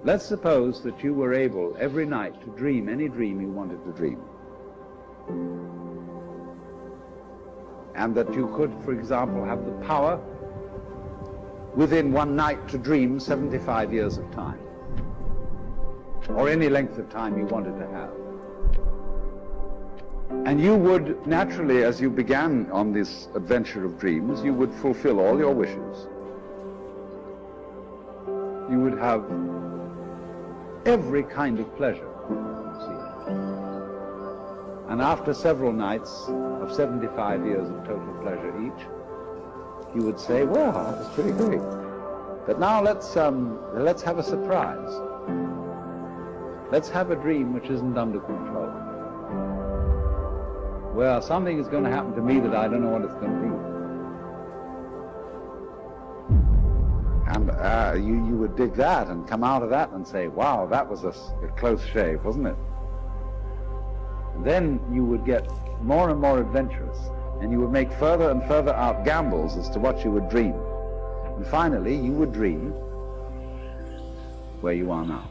Let's suppose that you were able every night to dream any dream you wanted to dream. And that you could, for example, have the power within one night to dream 75 years of time, or any length of time you wanted to have. And you would naturally, as you began on this adventure of dreams, you would fulfill all your wishes. You would have every kind of pleasure, you see. And after several nights of 75 years of total pleasure each, you would say, well, that was pretty great. But now let's have a surprise. Let's have a dream which isn't under control. Well, something is going to happen to me that I don't know what it's going to be. And you would dig that and come out of that and say, wow, that was a close shave, wasn't it? And then you would get more and more adventurous, and you would make further and further out gambles as to what you would dream. And finally, you would dream where you are now.